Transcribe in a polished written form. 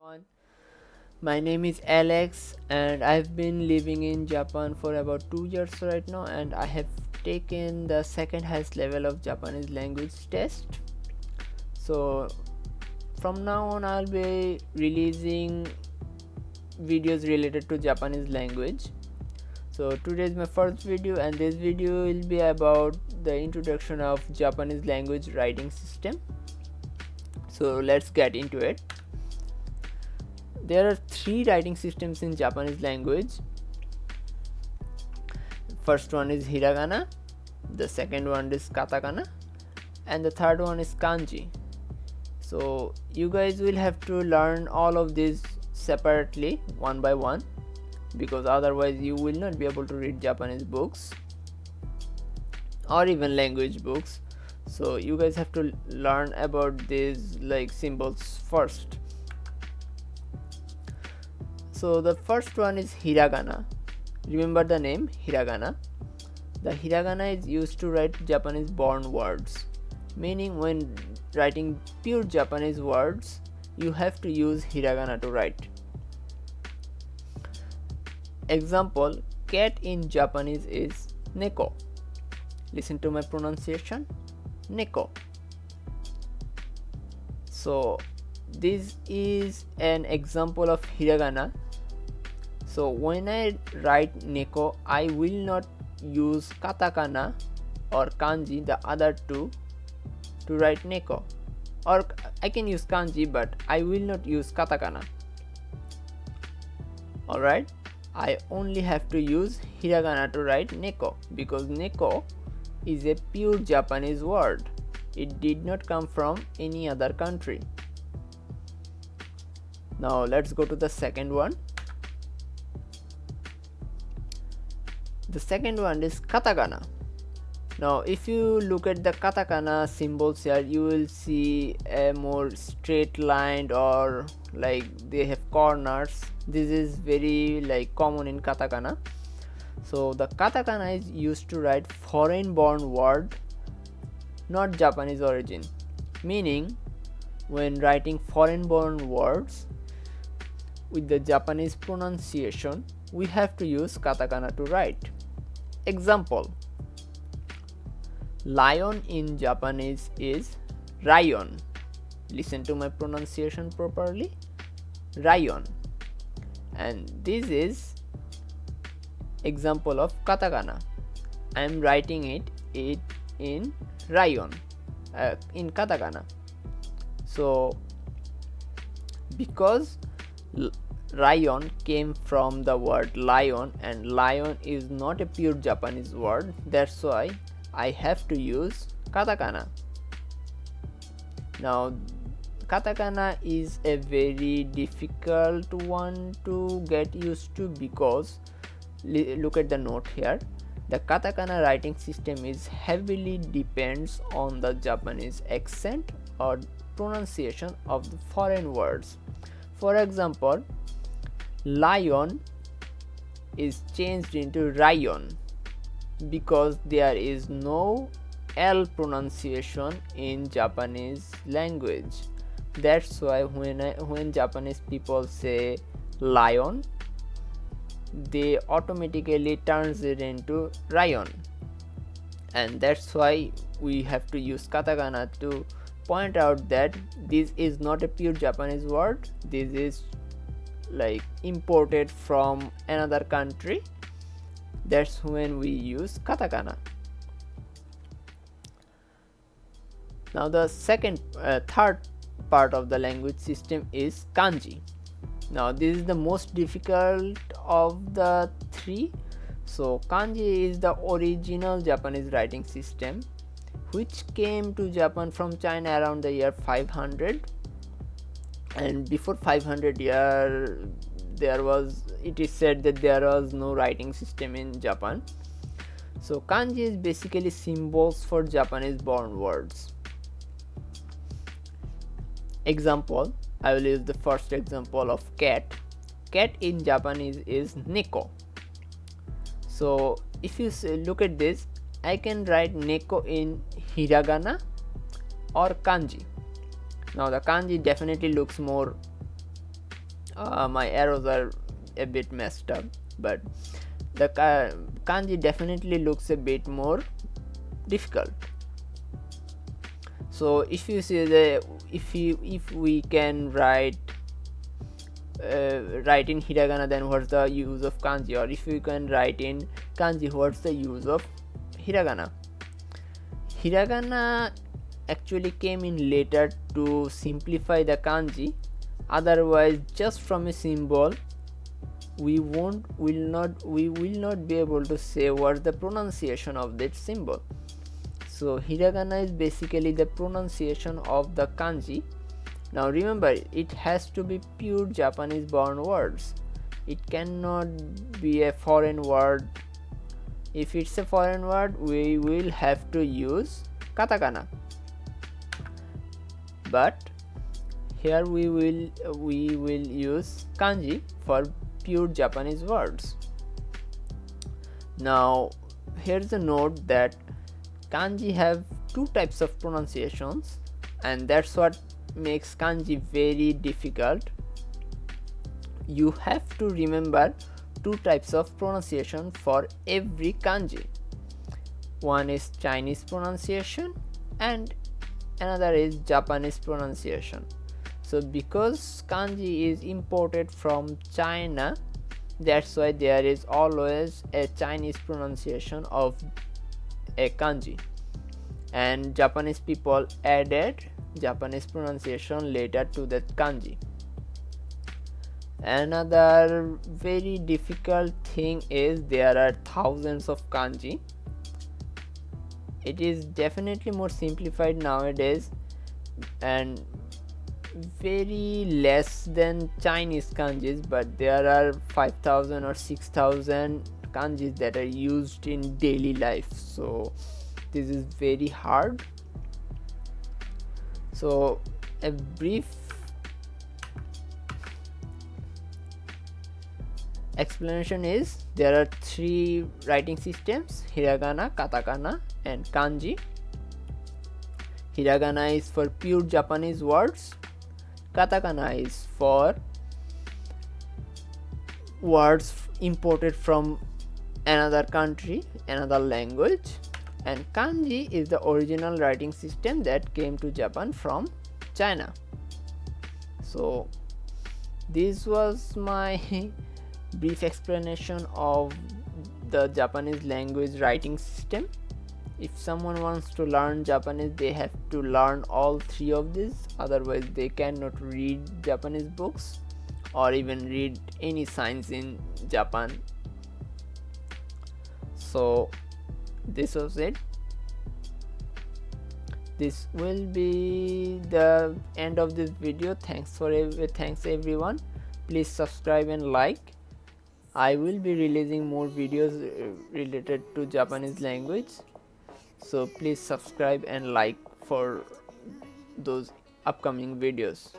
everyone. My name is Alex and I've been living in Japan for about 2 years right now, and I have taken the second highest level of Japanese language test. So from now on I'll be releasing videos related to Japanese language. So today is my first video, and this video will be about the introduction of Japanese language writing system. So let's get into it. There are three writing systems in Japanese language. First one is hiragana, the second one is katakana, and the third one is kanji. So you guys will have to learn all of these separately, one by one, because otherwise you will not be able to read Japanese books or even language books. So you guys have to learn about these like symbols first. So the first one is hiragana. Remember the name hiragana. The hiragana is used to write Japanese born words, meaning when writing pure Japanese words you have to use hiragana to write. Example, cat in Japanese is neko. Listen to my pronunciation, neko. So this is an example of hiragana. So when I write neko, I will not use katakana or kanji, the other two, to write neko. Or I can use kanji, but I will not use katakana. Alright, I only have to use hiragana to write neko, because neko is a pure Japanese word. It did not come from any other country. Now let's go to the second one. The second one is katakana. Now if you look at the katakana symbols here, you will see a more straight line, or like they have corners. This is very like common in katakana. So the katakana is used to write foreign born word, not Japanese origin, meaning when writing foreign born words with the Japanese pronunciation, we have to use katakana to write. Example, lion in Japanese is rayon. Listen to my pronunciation properly, rayon. And this is example of katakana. I am writing it in rayon, in katakana. So because rayon came from the word lion, and lion is not a pure Japanese word, that's why I have to use katakana. Now katakana is a very difficult one to get used to, because look at the note here. The katakana writing system is heavily depends on the Japanese accent or pronunciation of the foreign words. For example, lion is changed into rayon because there is no L pronunciation in Japanese language. That's why when Japanese people say lion, they automatically turns it into rayon, and that's why we have to use katakana to point out that this is not a pure Japanese word. This is like imported from another country. That's when we use katakana. Now the third part of the language system is kanji. Now this is the most difficult of the three. So kanji is the original Japanese writing system, which came to Japan from China around the year 500. And before 500 year, it is said that there was no writing system in Japan. So kanji is basically symbols for Japanese born words. Example, I will use the first example of cat. Cat in Japanese is neko. So if you look at this, I can write neko in hiragana or kanji. Now the kanji definitely looks more My arrows are a bit messed up, but the kanji definitely looks a bit more difficult. So if you see the if we can write in hiragana, then what's the use of kanji? Or if you can write in kanji, what's the use of hiragana? Hiragana actually came in later to simplify the kanji. Otherwise, just from a symbol, we will not be able to say what's the pronunciation of that symbol. So hiragana is basically the pronunciation of the kanji. Now remember, it has to be pure Japanese born words. It cannot be a foreign word. If it's a foreign word, we will have to use katakana. But here we will use kanji for pure Japanese words. Now here's a note that kanji have two types of pronunciations, and that's what makes kanji very difficult. You have to remember two types of pronunciation for every kanji. One is Chinese pronunciation and another is Japanese pronunciation. So because kanji is imported from China, that's why there is always a Chinese pronunciation of a kanji, and Japanese people added Japanese pronunciation later to that kanji. Another very difficult thing is there are thousands of kanji. It is definitely more simplified nowadays and very less than Chinese kanjis, but there are 5,000 or 6,000 kanjis that are used in daily life. So this is very hard. So a brief explanation is there are three writing systems: hiragana, katakana and kanji. Hiragana is for pure Japanese words, katakana is for words imported from another country, another language, and kanji is the original writing system that came to Japan from China. So this was my brief explanation of the Japanese language writing system. If someone wants to learn Japanese, they have to learn all three of these, otherwise they cannot read Japanese books or even read any signs in Japan. So this was it. This will be the end of this video. Thanks everyone. Please subscribe and like. I will be releasing more videos related to Japanese language, so please subscribe and like for those upcoming videos.